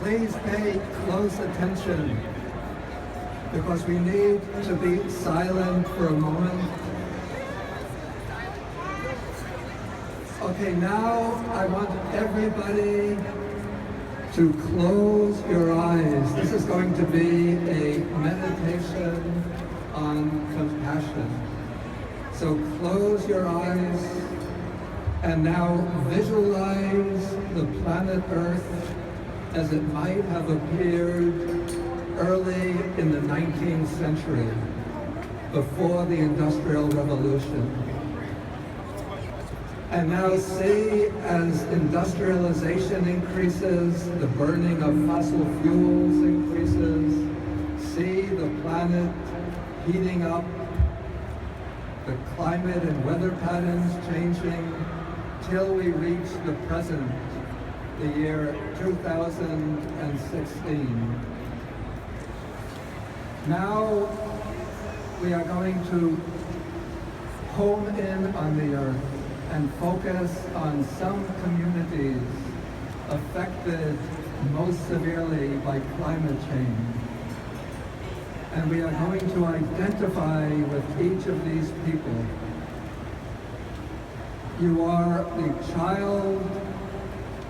Please pay close attention because we need to be silent for a moment. Okay, now I want everybody to close your eyes. This is going to be a meditation on compassion. So close your eyes and now visualize the planet Earth as it might have appeared early in the 19th century, before the Industrial Revolution. And now see, as industrialization increases, the burning of fossil fuels increases, see the planet heating up, the climate and weather patterns changing, till we reach the present, the year 2016. Now we are going to home in on the earth and focus on some communities affected most severely by climate change. And we are going to identify with each of these people. You are the child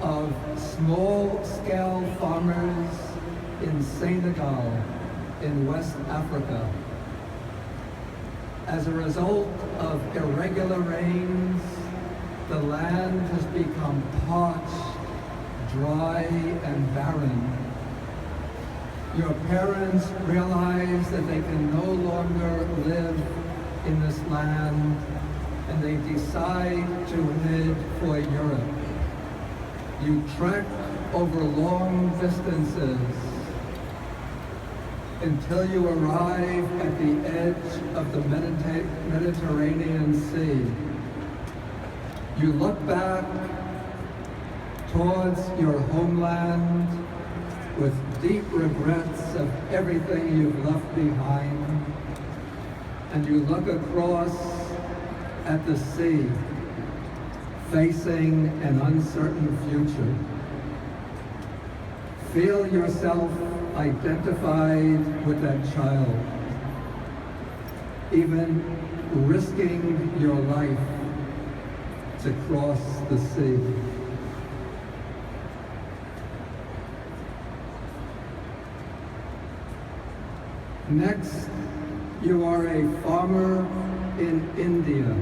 of small-scale farmers in Senegal, in West Africa. As a result of irregular rains, the land has become parched, dry, and barren. Your parents realize that they can no longer live in this land, and they decide to head for Europe. You trek over long distances until you arrive at the edge of the Mediterranean Sea. You look back towards your homeland with deep regrets of everything you've left behind, and you look across at the sea, facing an uncertain future. Feel yourself identified with that child, even risking your life to cross the sea. Next, you are a farmer in India.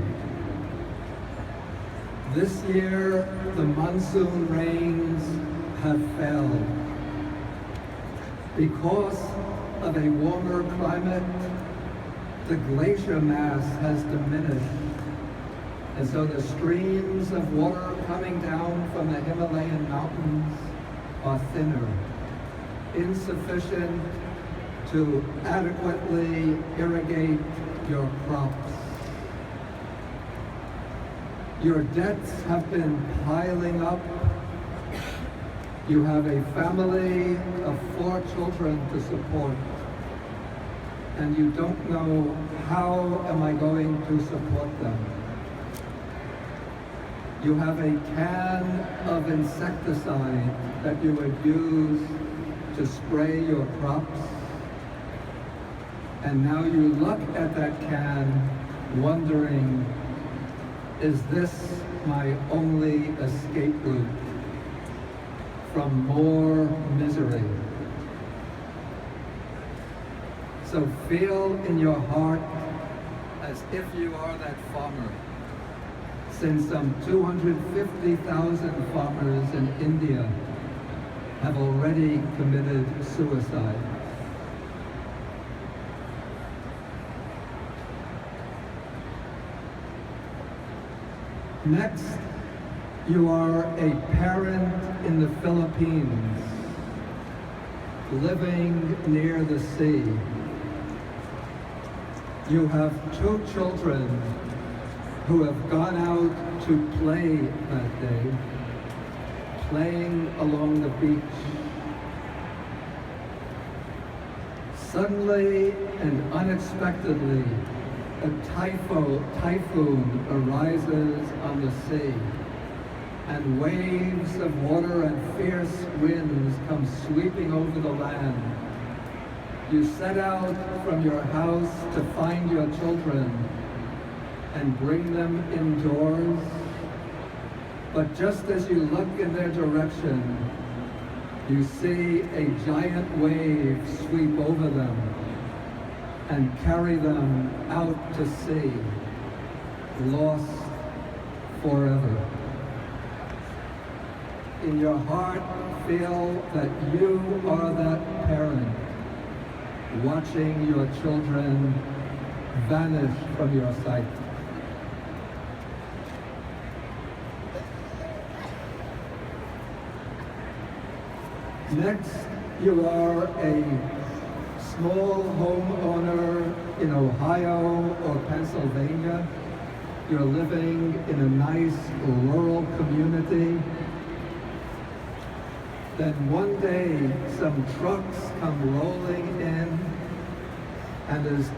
This year, the monsoon rains have failed. Because of a warmer climate, the glacier mass has diminished. And so the streams of water coming down from the Himalayan mountains are thinner, insufficient to adequately irrigate your crops. Your debts have been piling up. You have a family of 4 children to support, and you don't know, how am I going to support them? You have a can of insecticide that you would use to spray your crops, and now you look at that can wondering, is this my only escape route from more misery? So feel in your heart as if you are that farmer, since some 250,000 farmers in India have already committed suicide. Next, you are a parent in the Philippines, living near the sea. You have 2 children who have gone out to play that day, playing along the beach. Suddenly and unexpectedly, a typhoon arises on the sea, and waves of water and fierce winds come sweeping over the land. You set out from your house to find your children and bring them indoors. But just as you look in their direction, you see a giant wave sweep over them and carry them out to sea, lost forever. In your heart, feel that you are that parent watching your children vanish from your sight. Next, you are a small homeowner in Ohio or Pennsylvania. You're living in a nice rural community. Then one day, some trucks come rolling in, and as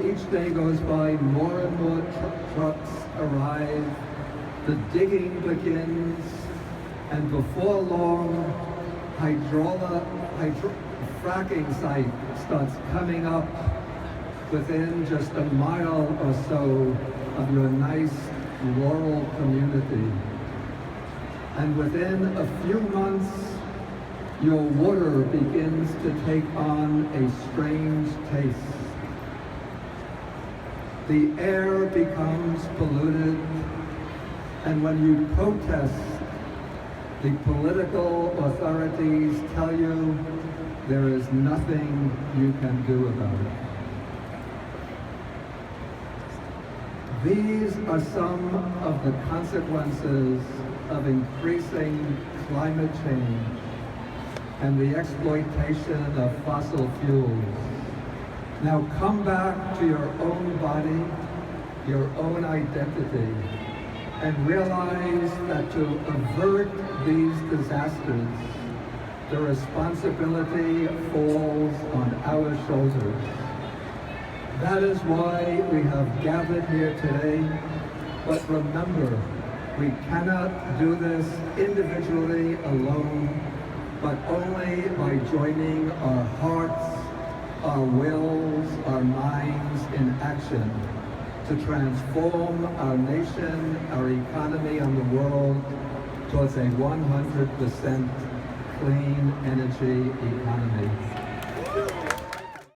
each day goes by, more and more trucks arrive. The digging begins, and before long, fracking site starts coming up within just a mile or so of your nice rural community. And within a few months, your water begins to take on a strange taste. The air becomes polluted, and when you protest, the political authorities tell you there is nothing you can do about it. These are some of the consequences of increasing climate change and the exploitation of fossil fuels. Now come back to your own body, your own identity, and realize that to avert these disasters, the responsibility falls on our shoulders. That is why we have gathered here today. But remember, we cannot do this individually alone, but only by joining our hearts, our wills, our minds in action to transform our nation, our economy, and the world towards a 100% clean energy economy.